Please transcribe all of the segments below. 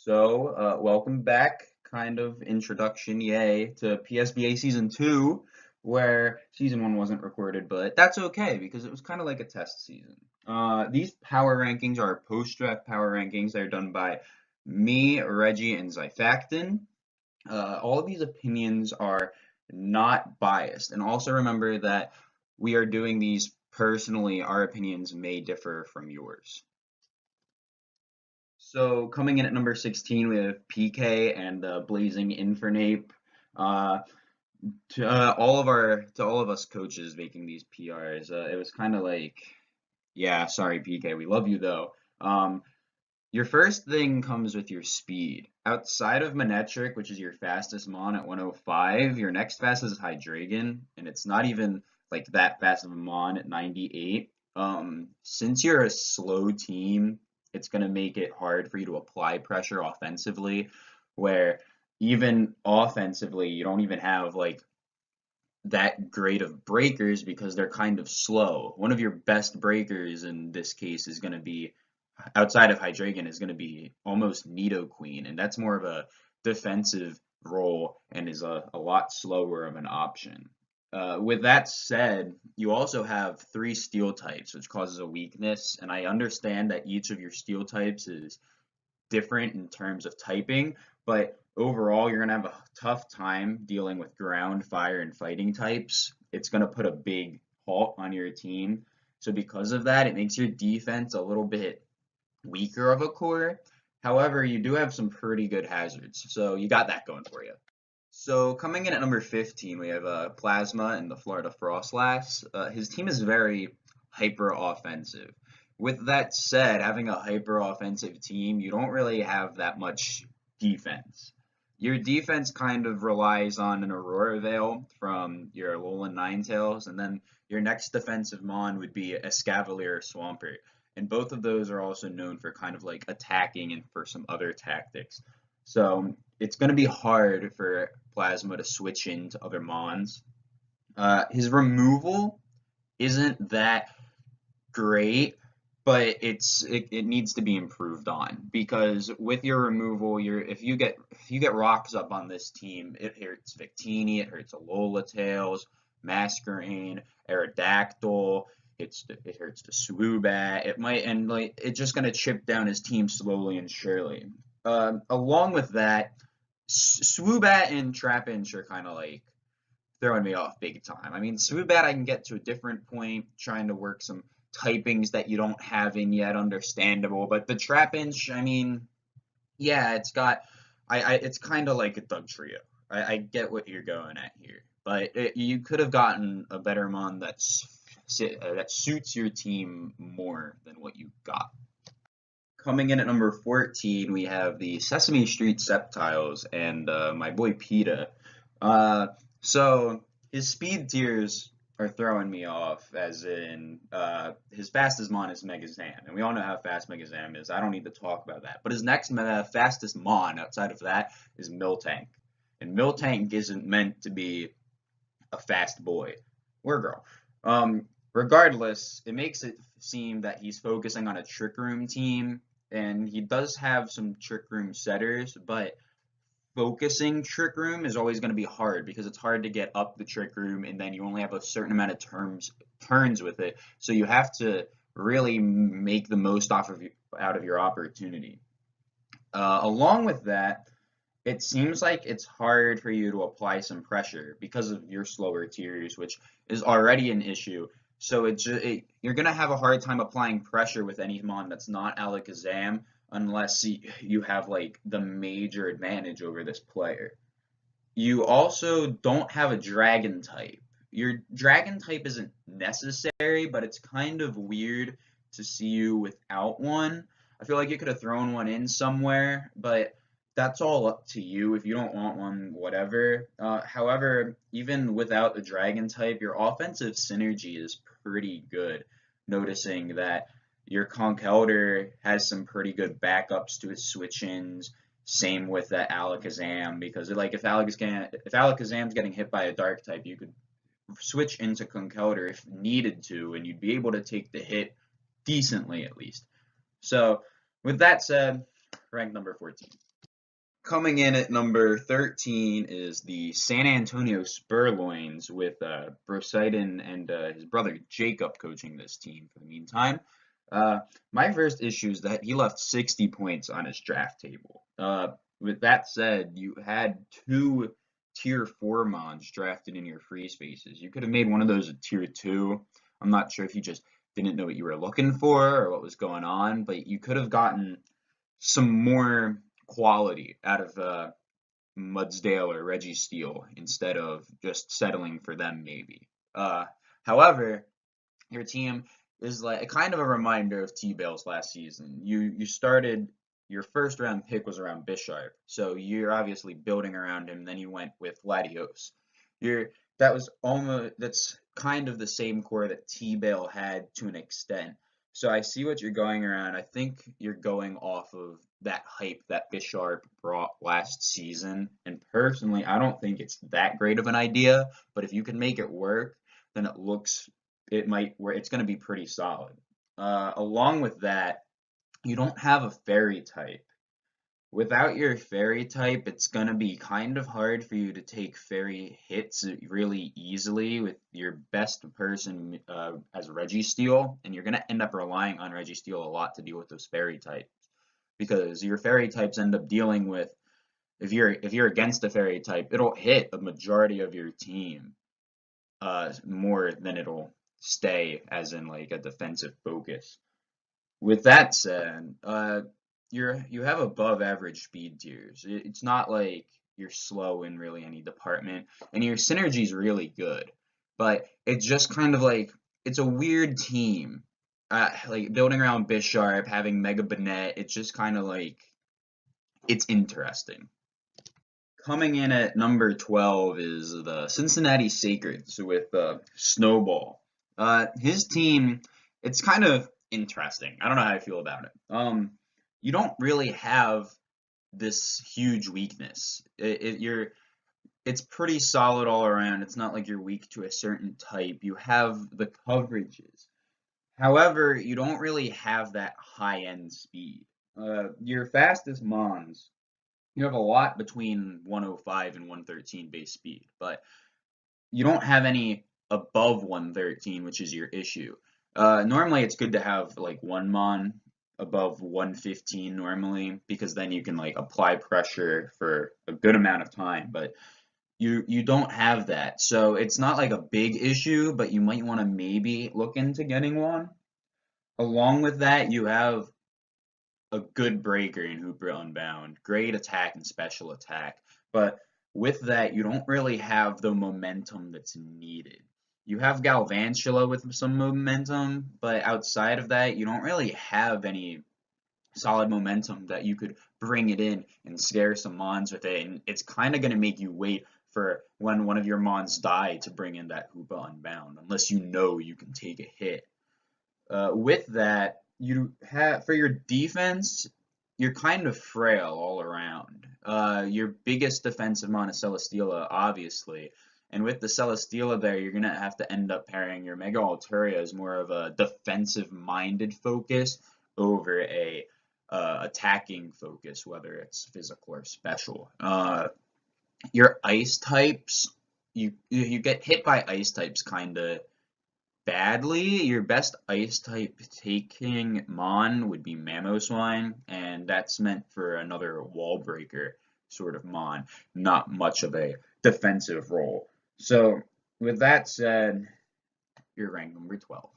Welcome back, kind of introduction, yay, to PSBA Season 2, where Season 1 wasn't recorded, but that's okay because it was kind of like a test season. These power rankings are post-draft power rankings. They're done by me, Reggie, and Zyfactin. All of these opinions are not biased, and also remember that we are doing these personally. Our opinions may differ from yours. So coming in at number 16, we have PK and the Blazing Infernape. Uh, to all of us coaches making these PRs, it was kind of like, yeah, sorry PK, we love you though. Your first thing comes with your speed. Outside of Manectric, which is your fastest mon at 105, your next fastest is Hydreigon, and it's not even like that fast of a mon at 98. Since you're a slow team, it's going to make it hard for you to apply pressure offensively, where even offensively, you don't even have like that great of breakers because they're kind of slow. One of your best breakers in this case is going to be outside of Hydreigon is going to be almost Nidoqueen, and that's more of a defensive role and is a lot slower of an option. With that said, you also have 3 steel types, which causes a weakness, and I understand that each of your steel types is different in terms of typing, but overall you're going to have a tough time dealing with ground, fire, and fighting types. It's going to put a big halt on your team. So because of that, it makes your defense a little bit weaker of a core. However, you do have some pretty good hazards, so you got that going for you. So coming in at number 15, we have Plasma and the Florida Frostlass. His team is very hyper offensive. With that said, having a hyper offensive team, you don't really have that much defense. Your defense kind of relies on an Aurora Veil from your Alolan Ninetales, and then your next defensive mon would be a Escavalier or Swampert. And both of those are also known for kind of like attacking and for some other tactics. So it's going to be hard for Plasma to switch into other mons. His removal isn't that great, but it needs to be improved on because with your removal, if you get rocks up on this team, it hurts Victini, it hurts Alola Tails, Masquerain, Aerodactyl. It hurts the Swoobat. It might and like it's just gonna chip down his team slowly and surely. Along with that, Swoobat and Trapinch are kind of like throwing me off big time. I mean, Swoobat I can get to a different point, trying to work some typings that you don't have in yet, understandable. But the Trapinch, I mean, yeah, it's kind of like a Dugtrio. I get what you're going at here, but you could have gotten a better mon that suits your team more than what you got. Coming in at number 14, we have the Sesame Street Sceptiles and my boy PETA. So his speed tiers are throwing me off, as in his fastest mon is Megazam, and we all know how fast Megazam is. I don't need to talk about that. But his next fastest mon outside of that is Miltank, and Miltank isn't meant to be a fast boy or girl. Regardless, it makes it seem that he's focusing on a Trick Room team, and he does have some Trick Room setters, but focusing Trick Room is always going to be hard because it's hard to get up the Trick Room, and then you only have a certain amount of turns with it, so you have to really make the most out of your opportunity. Along with that, it seems like it's hard for you to apply some pressure because of your slower tiers, which is already an issue. So you're going to have a hard time applying pressure with any mon that's not Alakazam unless you have like the major advantage over this player. You also don't have a Dragon type. Your Dragon type isn't necessary, but it's kind of weird to see you without one. I feel like you could have thrown one in somewhere, but that's all up to you. If you don't want one, whatever. However, even without the Dragon type, your offensive synergy is pretty good. Noticing that your Conkeldurr has some pretty good backups to its switch-ins. Same with that Alakazam, because like if Alakazam's getting hit by a Dark type, you could switch into Conkeldurr if needed to, and you'd be able to take the hit decently at least. So with that said, ranked number 14. Coming in at number 13 is the San Antonio Spurloins with Brosiden and his brother Jacob coaching this team for the meantime. Uh, my first issue is that he left 60 points on his draft table. With that said, you had two tier 4 mons drafted in your free spaces. You could have made one of those a tier 2. I'm not sure if you just didn't know what you were looking for or what was going on, but you could have gotten some more quality out of Mudsdale or Reggie Steele instead of just settling for them maybe. However, your team is like a kind of a reminder of T-Bale's last season. You started your first round pick was around Bisharp, so you're obviously building around him. Then you went with Latios. You're that's kind of the same core that T-Bale had to an extent. So I see what you're going around. I think you're going off of that hype that Bisharp brought last season. And personally, I don't think it's that great of an idea. But if you can make it work, then it's going to be pretty solid. Along with that, you don't have a fairy type. Without your fairy type, it's going to be kind of hard for you to take fairy hits really easily with your best person as Reggie Steele, and you're going to end up relying on Reggie Steele a lot to deal with those fairy types because your fairy types end up dealing with if you're against a fairy type, it'll hit a majority of your team more than it'll stay as in like a defensive focus. With that said, you have above average speed tiers. It's not like you're slow in really any department, and your synergy is really good. But it's just kind of like it's a weird team. Like building around Bisharp, having Mega Bennett, it's just kind of like it's interesting. Coming in at number 12 is the Cincinnati Sacreds with Snowball. His team, it's kind of interesting. I don't know how I feel about it. You don't really have this huge weakness. It's pretty solid all around. It's not like you're weak to a certain type. You have the coverages. However, you don't really have that high-end speed. Your fastest mons you have a lot between 105 and 113 base speed, but you don't have any above 113, which is your issue. Normally, it's good to have like one mon above 115 normally, because then you can like apply pressure for a good amount of time, but you don't have that. So it's not like a big issue, but you might want to maybe look into getting one. Along with that, you have a good breaker in Hooper Unbound, great attack and special attack, but with that, you don't really have the momentum that's needed. You have Galvantula with some momentum, but outside of that, you don't really have any solid momentum that you could bring it in and scare some mons with it, and it's kind of going to make you wait for when one of your mons die to bring in that Hoopa Unbound, unless you know you can take a hit. With that, you have for your defense, you're kind of frail all around. Your biggest defensive mon is Celesteela, obviously, and with the Celesteela there, you're gonna have to end up pairing your Mega Alturia as more of a defensive-minded focus over a attacking focus, whether it's physical or special. Your ice types, you get hit by ice types kind of badly. Your best ice type taking mon would be Mamoswine, and that's meant for another wall breaker sort of mon, not much of a defensive role. So with that said, you're ranked number 12.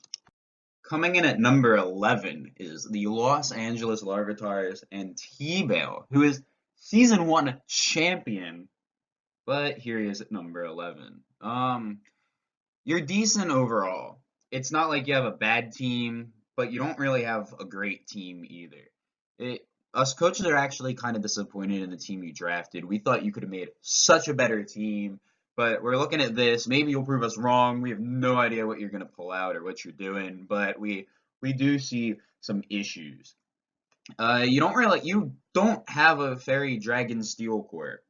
Coming in at number 11 is the Los Angeles Larvatars and T-Bale, who is Season 1 champion, but here he is at number 11. You're decent overall. It's not like you have a bad team, but you don't really have a great team either. Us coaches are actually kind of disappointed in the team you drafted. We thought you could have made such a better team, but we're looking at this. Maybe you'll prove us wrong. We have no idea what you're going to pull out or what you're doing, but we do see some issues. You don't have a Fairy Dragon Steel core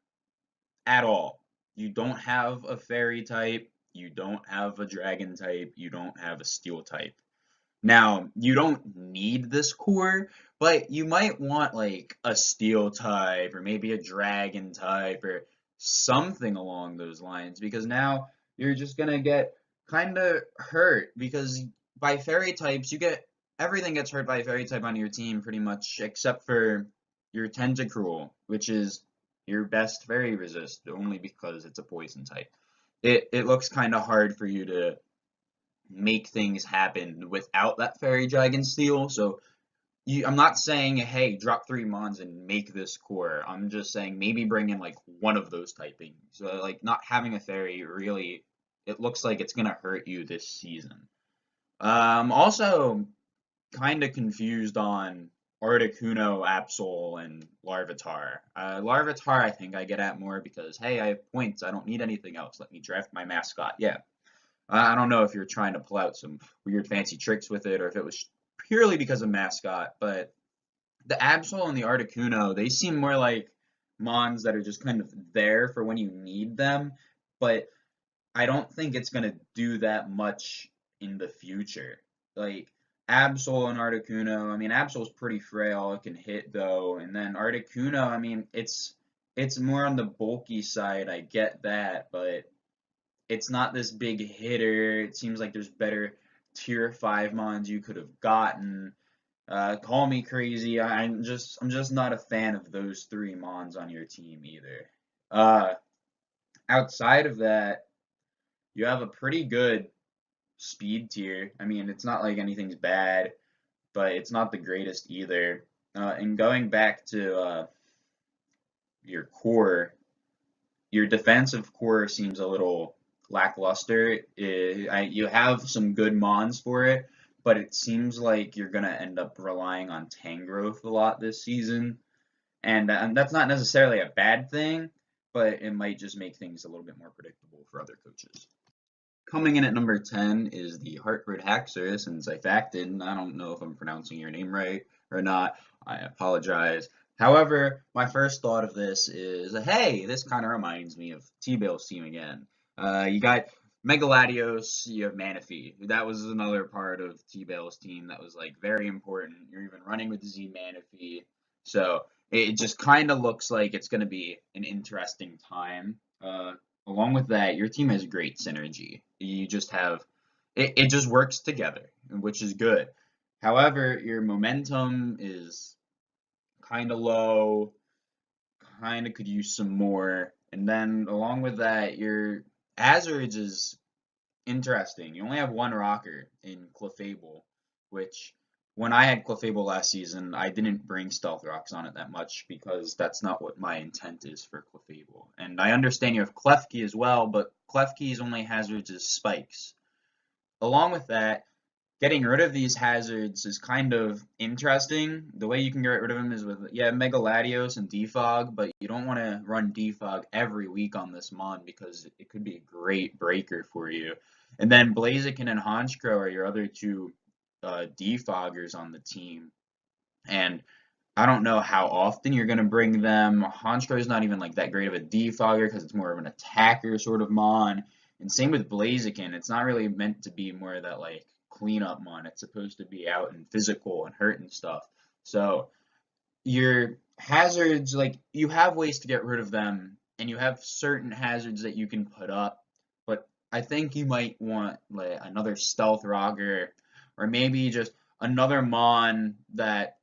at all. You don't have a Fairy type. You don't have a Dragon type. You don't have a Steel type. Now, you don't need this core, but you might want like a steel type or maybe a dragon type or something along those lines because now you're just gonna get kind of hurt because by fairy types you get everything gets hurt by fairy type on your team pretty much except for your Tentacruel, which is your best fairy resist only because it's a poison type. It looks kind of hard for you to make things happen without that fairy dragon steel. So I'm not saying, hey, drop 3 mons and make this core. I'm just saying maybe bring in like one of those typings. So like not having a fairy really, it looks like it's gonna hurt you this season. Also kind of confused on Articuno, Absol, and Larvitar. Larvitar, I think I get at more because hey, I have points. I don't need anything else. Let me draft my mascot. Yeah, I don't know if you're trying to pull out some weird fancy tricks with it or if it was purely because of mascot, but the Absol and the Articuno, they seem more like Mons that are just kind of there for when you need them, but I don't think it's going to do that much in the future. Like, Absol and Articuno, I mean, Absol's pretty frail, it can hit though, and then Articuno, I mean, it's more on the bulky side, I get that, but it's not this big hitter. It seems like there's better tier 5 mons you could have gotten. Call me crazy. I'm just not a fan of those 3 mons on your team either. Uh, Outside of that, you have a pretty good speed tier. I mean, it's not like anything's bad, but it's not the greatest either. And going back to your core, your defensive core seems a little lackluster. You have some good mons for it, but it seems like you're going to end up relying on Tangrowth a lot this season. And that's not necessarily a bad thing, but it might just make things a little bit more predictable for other coaches. Coming in at number 10 is the Hartford Haxorus and Zyphactin. I don't know if I'm pronouncing your name right or not. I apologize. However, my first thought of this is, hey, this kind of reminds me of T-Bale's team again. You got Megaladios, you have Manaphy. That was another part of T-Bale's team that was like very important. You're even running with Z Manaphy. So it just kind of looks like it's going to be an interesting time. Along with that, your team has great synergy. You just have it just works together, which is good. However, your momentum is kind of low, kind of could use some more. And then along with that, your Hazards is interesting. You only have one rocker in Clefable, which when I had Clefable last season, I didn't bring Stealth Rocks on it that much because that's not what my intent is for Clefable. And I understand you have Klefki as well, but Klefki's only hazards is spikes. Along with that, getting rid of these hazards is kind of interesting. The way you can get rid of them is with, yeah, Megaladios and Defog, but you don't want to run Defog every week on this Mon because it could be a great breaker for you. And then Blaziken and Honchkrow are your other two defoggers on the team. And I don't know how often you're going to bring them. Honchkrow is not even like that great of a defogger because it's more of an attacker sort of Mon. And same with Blaziken. It's not really meant to be more of that like cleanup Mon. It's supposed to be out and physical and hurt and stuff. So your hazards, like you have ways to get rid of them, and you have certain hazards that you can put up. But I think you might want like another stealth rocker, or maybe just another Mon that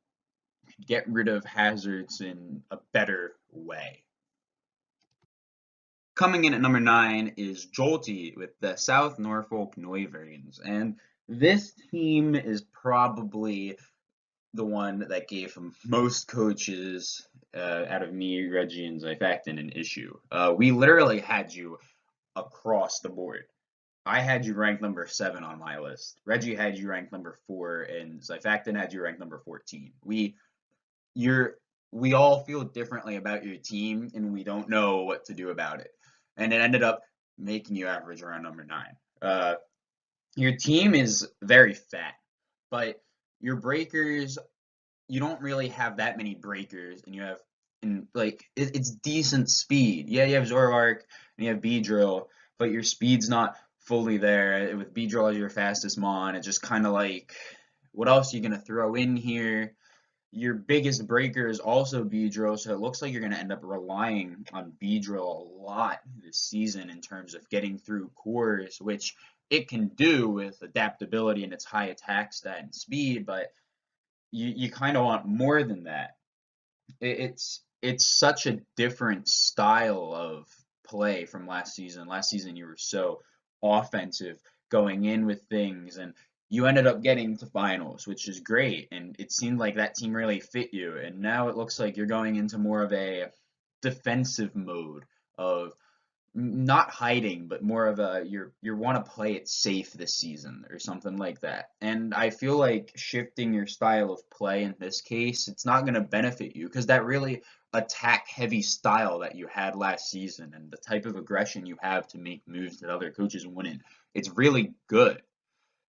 get rid of hazards in a better way. Coming in at number 9 is Jolty with the South Norfolk Noivern, and this team is probably the one that gave most coaches out of me, Reggie, and Zyphactin an issue. We literally had you across the board. I had you ranked number 7 on my list. Reggie had you ranked number 4, and Zyphactin had you ranked number 14. We all feel differently about your team, and we don't know what to do about it. And it ended up making you average around number 9. Your team is very fat, but your breakers, you don't really have that many breakers, and you have it's decent speed. Yeah, you have Zoroark and you have Beedrill, but your speed's not fully there. With Beedrill as your fastest Mon, it's just kind of like what else are you gonna throw in here? Your biggest breaker is also Beedrill, so it looks like you're going to end up relying on Beedrill a lot this season in terms of getting through cores, which it can do with adaptability and its high attack stat and speed, but you kind of want more than that. It's such a different style of play from last season. Last season you were so offensive going in with things, and you ended up getting to finals, which is great, and it seemed like that team really fit you. And now it looks like you're going into more of a defensive mode of not hiding, but more of a you want to play it safe this season or something like that. And I feel like shifting your style of play in this case, it's not going to benefit you because that really attack heavy style that you had last season and the type of aggression you have to make moves that other coaches wouldn't, it's really good.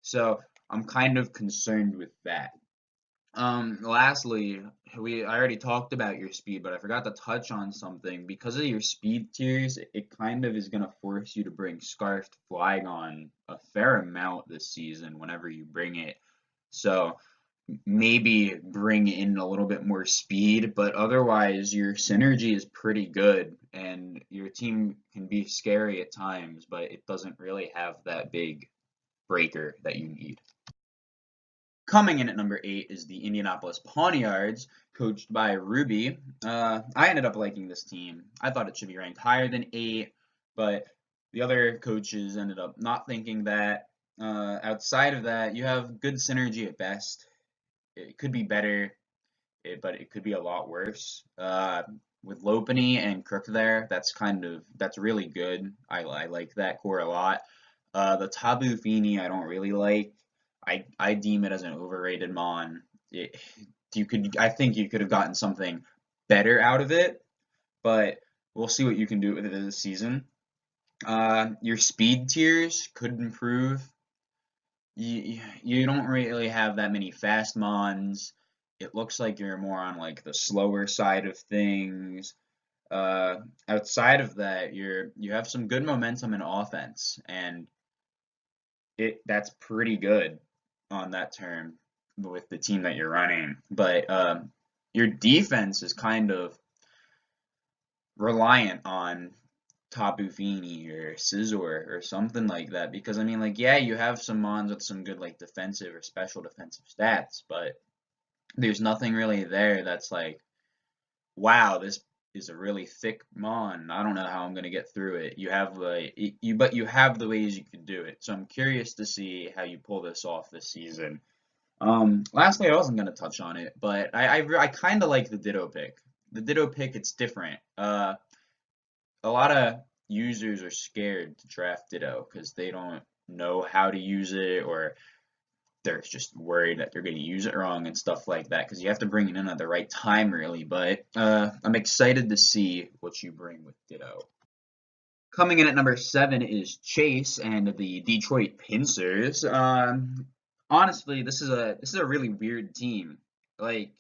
So I'm kind of concerned with that. Lastly, I already talked about your speed, but I forgot to touch on something. Because of your speed tiers, it kind of is gonna force you to bring Scarfed Flygon a fair amount this season whenever you bring it. So maybe bring in a little bit more speed, but otherwise your synergy is pretty good and your team can be scary at times, but it doesn't really have that big breaker that you need. Coming in at number 8 is the Indianapolis Pawniards, coached by Ruby. I ended up liking this team. I thought it should be ranked higher than 8, but the other coaches ended up not thinking that. Outside of that, you have good synergy at best. It could be better, but it could be a lot worse. With Lopunny and Crook there, that's really good. I like that core a lot. The Tabu Fini I don't really like. I deem it as an overrated mon. I think you could have gotten something better out of it, but we'll see what you can do with it this season. Your speed tiers could improve. You don't really have that many fast mons. It looks like you're more on like the slower side of things. Outside of that, you have some good momentum in offense, and that's pretty good on that term with the team that you're running. But your defense is kind of reliant on Tapu Fini or Scizor or something like that. Because I mean, like, yeah, you have some mons with some good like defensive or special defensive stats, but there's nothing really there that's like, wow, this is a really thick mon. I don't know how I'm gonna get through it. You have but you have the ways you could do it. So I'm curious to see how you pull this off this season. Lastly, I wasn't gonna touch on it, but I kind of like the Ditto pick. The Ditto pick, it's different. A lot of users are scared to draft Ditto because they don't know how to use it, or they're just worried that they're going to use it wrong and stuff like that because you have to bring it in at the right time, really. But I'm excited to see what you bring with Ditto. Coming in at number 7 is Chase and the Detroit Pincers. Honestly, this is a really weird team. Like,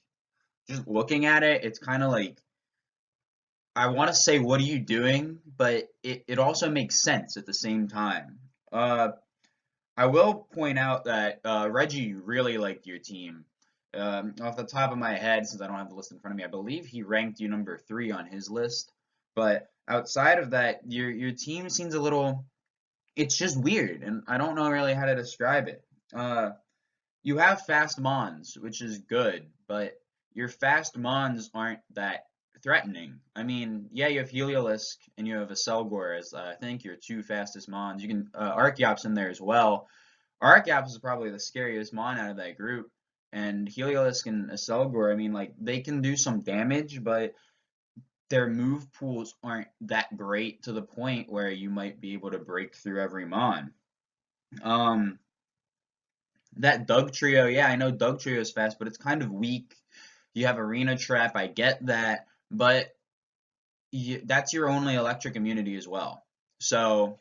just looking at it, it's kind of like, I want to say, what are you doing? But it also makes sense at the same time. I will point out that Reggie really liked your team. Off the top of my head, since I don't have the list in front of me, I believe he ranked you number 3 on his list. But outside of that, your team seems a little. It's just weird, and I don't know really how to describe it. You have fast mons, which is good, but your fast mons aren't that threatening. I mean, yeah, you have Heliolisk and you have a Selgor as I think your 2 fastest mons. You can Archeops in there as well. Archeops is probably the scariest mon out of that group, and Heliolisk and Selgor, I mean, like they can do some damage, but their move pools aren't that great to the point where you might be able to break through every mon. That Doug Trio, yeah, I know Doug Trio is fast, but it's kind of weak. You have Arena Trap, I get that, but that's your only electric immunity as well. So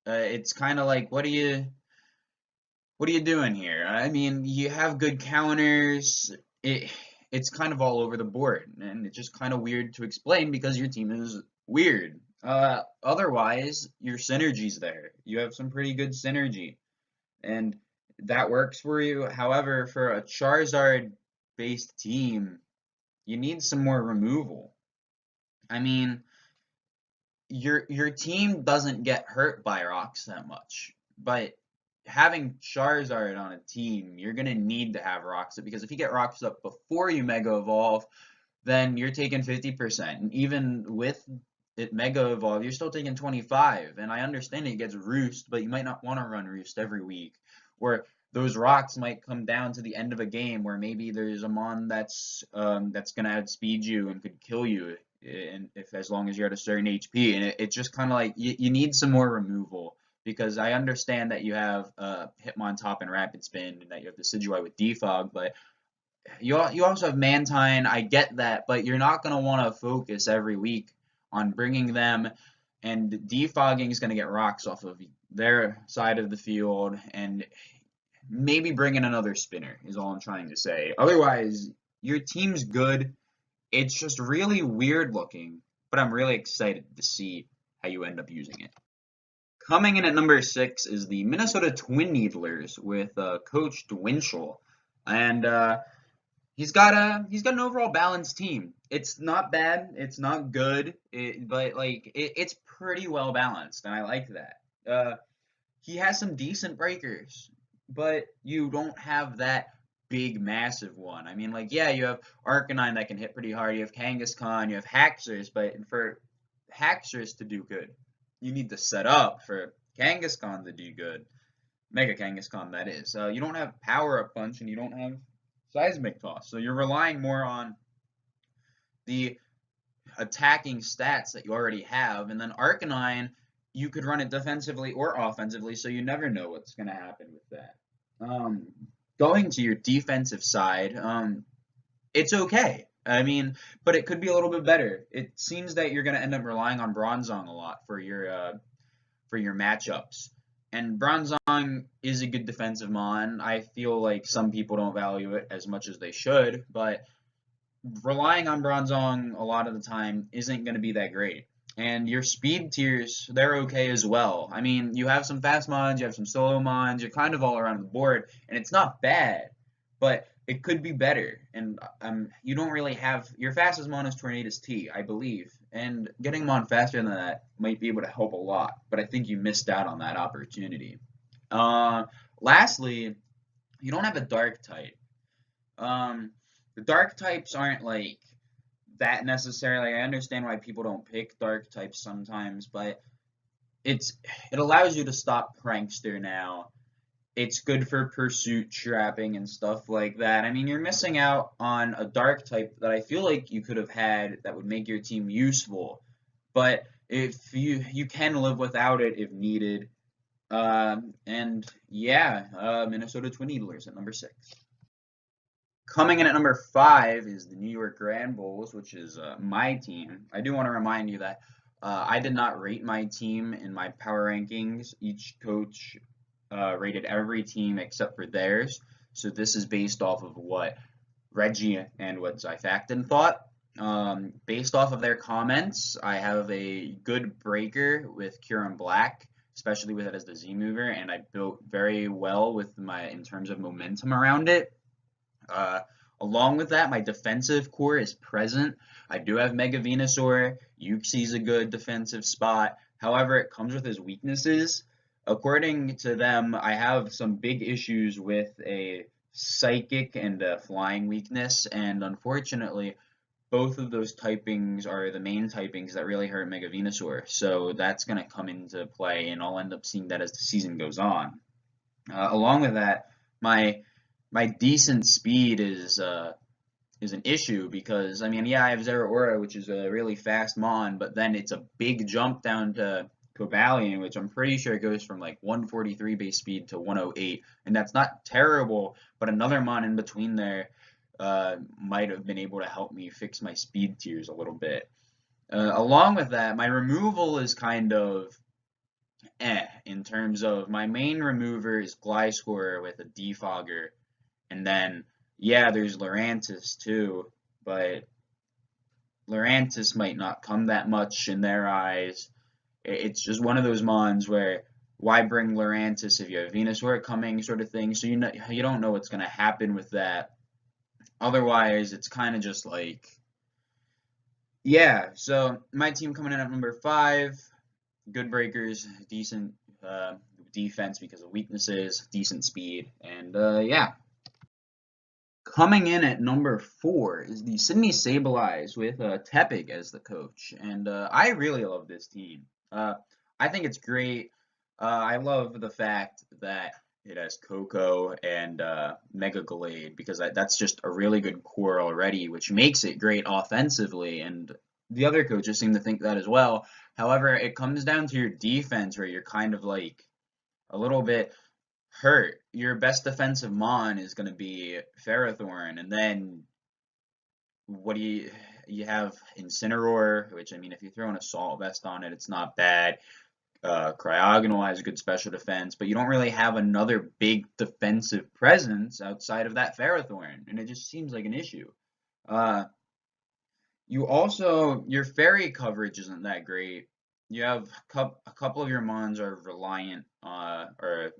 it's kind of like, what are you doing here? I mean, you have good counters. It's kind of all over the board, and it's just kind of weird to explain because your team is weird. Otherwise, your synergy's there. You have some pretty good synergy, and that works for you. However, for a Charizard-based team, you need some more removal. I mean, your team doesn't get hurt by rocks that much, but having Charizard on a team, you're gonna need to have rocks up because if you get rocks up before you Mega Evolve, then you're taking 50%. And even with it Mega Evolve, you're still taking 25. And I understand it gets Roost, but you might not want to run Roost every week. Or those rocks might come down to the end of a game where maybe there's a mon that's gonna outspeed you and could kill you, and if as long as you're at a certain HP. And it's just kind of like you need some more removal. Because I understand that you have Hitmontop and Rapid Spin, and that you have the Decidueye with Defog, but you also have Mantine. I get that, but you're not going to want to focus every week on bringing them, and defogging is going to get rocks off of their side of the field, and maybe bring in another spinner is all I'm trying to say. Otherwise, your team's good. It's just really weird looking, but I'm really excited to see how you end up using it. Coming in at number 6 is the Minnesota Twin Needlers with Coach Dwinchel. And he's got an overall balanced team. It's not bad, it's not good, but like it's pretty well balanced, and I like that. He has some decent breakers, but you don't have that big massive one. I mean, like yeah, you have Arcanine that can hit pretty hard. You have Kangaskhan, you have Haxorus, but for Haxorus to do good, you need to set up for Kangaskhan to do good. Mega Kangaskhan, that is. You don't have Power Up Punch, and you don't have Seismic Toss. So you're relying more on the attacking stats that you already have. And then Arcanine, you could run it defensively or offensively, so you never know what's going to happen with that. Going to your defensive side, it's okay. I mean, but it could be a little bit better. It seems that you're going to end up relying on Bronzong a lot for your matchups. And Bronzong is a good defensive mon. I feel like some people don't value it as much as they should, but relying on Bronzong a lot of the time isn't going to be that great. And your speed tiers, they're okay as well. I mean, you have some fast mons, you have some solo mons, you're kind of all around the board, and it's not bad, but it could be better. And you don't really have your fastest mon is Tornadus T, I believe, and getting him on faster than that might be able to help a lot. But I think you missed out on that opportunity. Lastly, you don't have a dark type. The dark types aren't like that necessarily. I understand why people don't pick dark types sometimes, but it allows you to stop Prankster now. It's good for pursuit trapping and stuff like that. I mean, you're missing out on a dark type that I feel like you could have had that would make your team useful. But if you can live without it if needed. And yeah, Minnesota Twin Needlers at number 6. Coming in at number 5 is the New York Grand Bulls, which is my team. I do want to remind you that I did not rate my team in my power rankings. Each coach rated every team except for theirs. So this is based off of what Reggie and what Zyfactin thought. Based off of their comments, I have a good breaker with Kieran Black, especially with it as the Z mover, and I built very well with in terms of momentum around it. Along with that, my defensive core is present. I do have Mega Venusaur. Uxie's a good defensive spot. However, it comes with his weaknesses. According to them, I have some big issues with a Psychic and a Flying weakness, and unfortunately, both of those typings are the main typings that really hurt Mega Venusaur. So that's going to come into play, and I'll end up seeing that as the season goes on. Along with that, my decent speed is an issue because, I mean, yeah, I have Zeraora, which is a really fast mon, but then it's a big jump down to Cobalion, which I'm pretty sure goes from like 143 base speed to 108, and that's not terrible, but another mon in between there might have been able to help me fix my speed tiers a little bit. Along with that, my removal is kind of in terms of my main remover is Gliscor with a defogger. And then, yeah, there's Lurantis too, but Lurantis might not come that much in their eyes. It's just one of those mons where why bring Lurantis if you have Venusaur coming, sort of thing. So you don't know what's gonna happen with that. Otherwise, it's kind of just like, yeah. So my team coming in at number 5, good breakers, decent defense because of weaknesses, decent speed, and yeah. Coming in at number 4 is the Sydney Sableyes with Tepig as the coach, and I really love this team. I think it's great. I love the fact that it has Coco and Mega Glade because that's just a really good core already, which makes it great offensively, and the other coaches seem to think that as well. However, it comes down to your defense where you're kind of like a little bit hurt. Your best defensive mon is going to be Ferrothorn, and then what do you have Incineroar, which I mean, if you throw an Assault Vest on it, it's not bad. Cryogonal has a good special defense, but you don't really have another big defensive presence outside of that Ferrothorn, and it just seems like an issue. Uh, your fairy coverage isn't that great. You have a couple of your mons are reliant, or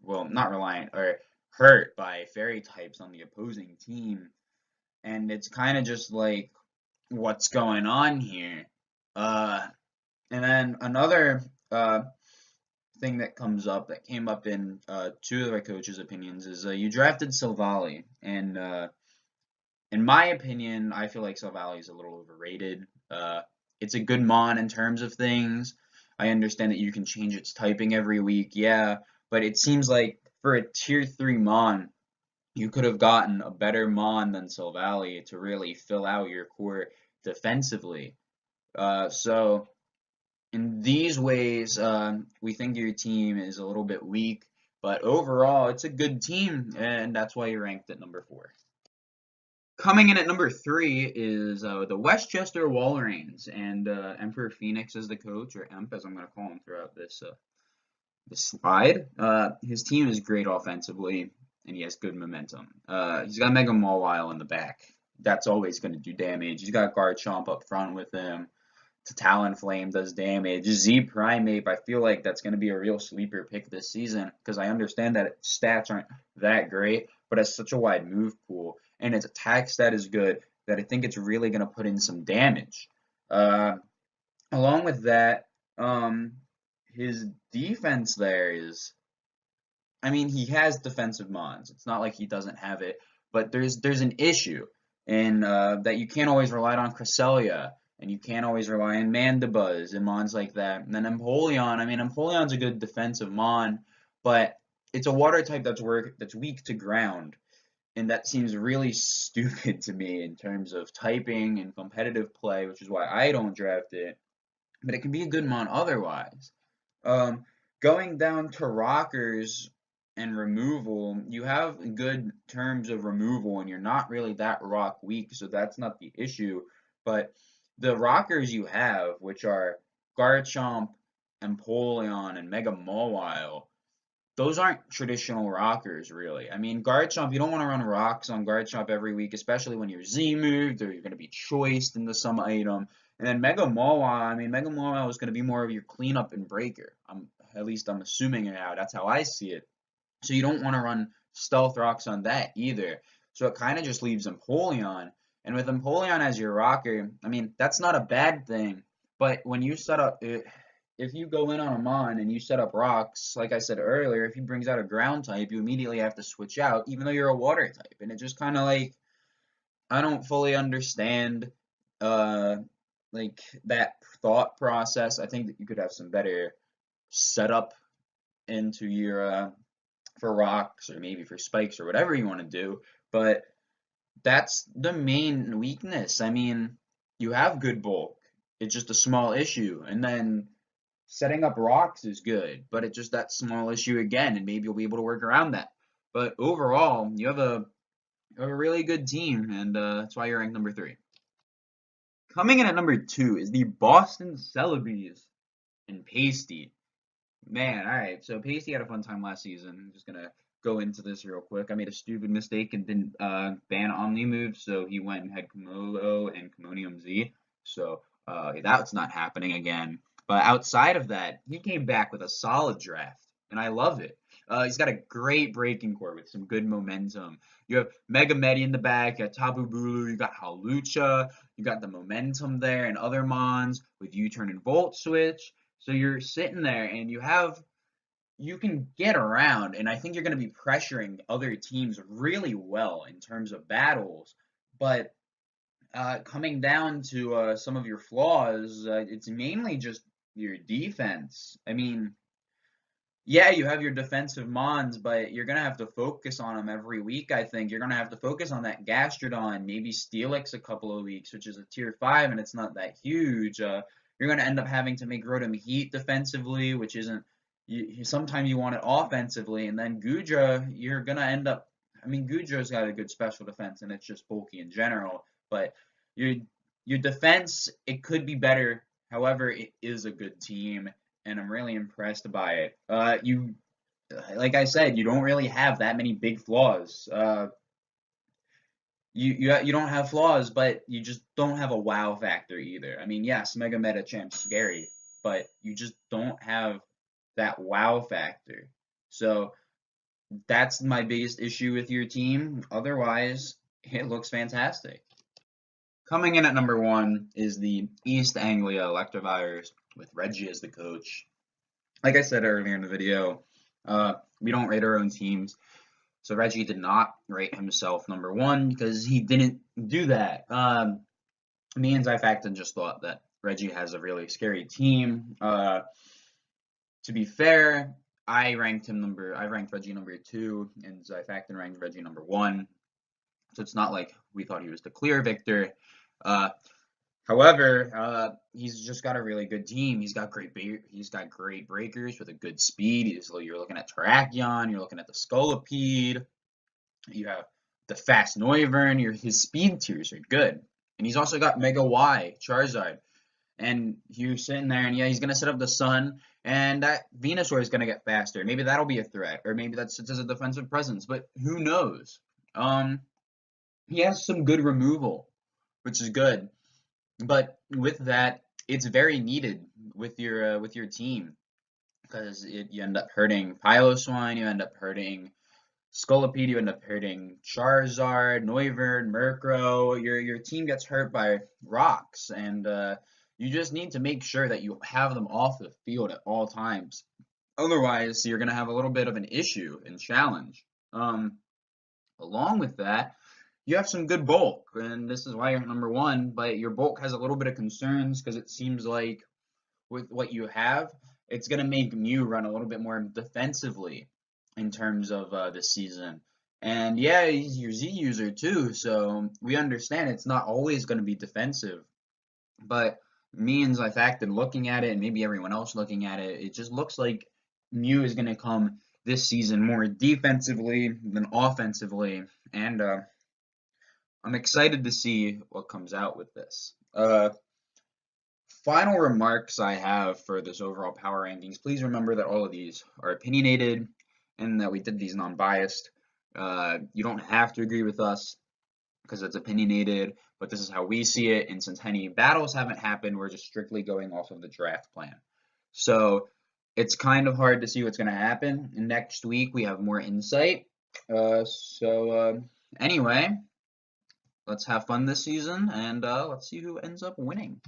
well, not reliant, or hurt by fairy types on the opposing team, and it's kind of just like, what's going on here? Uh, and then another thing that came up in two of our coaches' opinions is you drafted Silvally, and in my opinion, I feel like Silvally is a little overrated. It's a good mon in terms of things. I understand that you can change its typing every week, yeah, but it seems like for a tier 3 mon, you could have gotten a better mon than Silvally to really fill out your core defensively. So in these ways, we think your team is a little bit weak, but overall, it's a good team, and that's why you're ranked at number 4. Coming in at number 3 is the Westchester Walreins, and Emperor Phoenix is the coach, or Emp as I'm going to call him throughout this slide. His team is great offensively, and he has good momentum. He's got Mega Mawile in the back. That's always going to do damage. He's got Garchomp up front with him. Talonflame does damage. Z Primate, I feel like that's going to be a real sleeper pick this season because I understand that its stats aren't that great, but it's such a wide move pool and its attack stat is good that I think it's really going to put in some damage. Along with that, his defense there is, I mean, he has defensive mons. It's not like he doesn't have it, but there's an issue in that you can't always rely on Cresselia, and you can't always rely on Mandibuzz and mons like that. And then Empoleon, I mean, Empoleon's a good defensive mon, but it's a water type that's weak to ground, and that seems really stupid to me in terms of typing and competitive play, which is why I don't draft it. But it can be a good mon otherwise. Um, Going down to rockers and removal, you have good terms of removal, and you're not really that rock weak, so that's not the issue. But the rockers you have, which are Garchomp, Empoleon, and Mega Mawile, those aren't traditional rockers, really. I mean, Garchomp, you don't want to run rocks on Garchomp every week, especially when you're Z-moved or you're going to be choiced into some item. And then Mega Mawile, I mean, Mega Mawile is going to be more of your cleanup and breaker. At least I'm assuming it now. That's how I see it. So you don't want to run stealth rocks on that either. So it kind of just leaves Empoleon. And with Empoleon as your rocker, I mean, that's not a bad thing. But when you set up, if you go in on a mon and you set up rocks, like I said earlier, if he brings out a ground type, you immediately have to switch out, even though you're a water type. And it just kind of like, I don't fully understand uh, like that thought process. I think that you could have some better setup into your for rocks or maybe for spikes or whatever you want to do. But that's the main weakness. I mean, you have good bulk. It's just a small issue. And then setting up rocks is good, but it's just that small issue again, and maybe you'll be able to work around that. But overall, you have a really good team, and that's why you're ranked number 3. Coming in at number 2 is the Boston Celebes and Pasty. Man, all right. So Pasty had a fun time last season. I'm just gonna go into this real quick. I made a stupid mistake and didn't ban Omni move, so he went and had Komodo and Commonium Z. So that's not happening again. But outside of that, he came back with a solid draft. and I love it. He's got a great breaking core with some good momentum. You have Mega Medi in the back, you got Tabu Bulu, you got Halucha, you got the momentum there, and other Mons with U-turn and Volt Switch. So you're sitting there and you can get around, and I think you're going to be pressuring other teams really well in terms of battles. But coming down to some of your flaws, it's mainly just your defense. I mean, yeah, you have your defensive mons, but you're gonna have to focus on them every week. I think you're gonna have to focus on that Gastrodon, maybe Steelix a couple of weeks, which is a tier 5, and it's not that huge. You're gonna end up having to make Rotom Heat defensively, which isn't. Sometimes you want it offensively, and then Gudra, you're gonna end up. I mean, Gudra's got a good special defense, and it's just bulky in general. But your your defense, it could be better. However, it is a good team, and I'm really impressed by it. Like I said, you don't really have that many big flaws. You don't have flaws, but you just don't have a wow factor either. I mean, yes, Mega Meta Champ's scary, but you just don't have that wow factor. So that's my biggest issue with your team. Otherwise, it looks fantastic. Coming in at number 1 is the East Anglia Electivires with Reggie as the coach. Like I said earlier in the video, we don't rate our own teams. So Reggie did not rate himself number 1 because he didn't do that. Me and Zyfactin just thought that Reggie has a really scary team. To be fair, I ranked Reggie number 2, and Zyfactin ranked Reggie number 1. So it's not like we thought he was the clear victor. However, he's just got a really good team. He's got great breakers with a good speed. You're looking at Terrakion, you're looking at the Scolipede, you have the fast Noivern. His speed tiers are good, and he's also got Mega Y Charizard. And you're sitting there, and yeah, he's gonna set up the Sun, and that Venusaur is gonna get faster. Maybe that'll be a threat, or maybe that sits as a defensive presence. But who knows? He has some good removal, which is good. But with that, it's very needed with your team because you end up hurting Piloswine, you end up hurting Scolipede, you end up hurting Charizard, Noivern, Murkrow. Your team gets hurt by rocks, and you just need to make sure that you have them off the field at all times. Otherwise, you're gonna have a little bit of an issue and challenge. Along with that, you have some good bulk, and this is why you're number 1, but your bulk has a little bit of concerns because it seems like with what you have, it's going to make Mew run a little bit more defensively in terms of this season. And yeah, he's your Z user too, so we understand it's not always going to be defensive. But me and Zyfactin looking at it, and maybe everyone else looking at it, it just looks like Mew is going to come this season more defensively than offensively, and I'm excited to see what comes out with this. Final remarks I have for this overall power rankings. Please remember that all of these are opinionated and that we did these non-biased. You don't have to agree with us because it's opinionated, but this is how we see it. And since any battles haven't happened, we're just strictly going off of the draft plan. So it's kind of hard to see what's going to happen. Next week, we have more insight. Anyway, let's have fun this season, and let's see who ends up winning.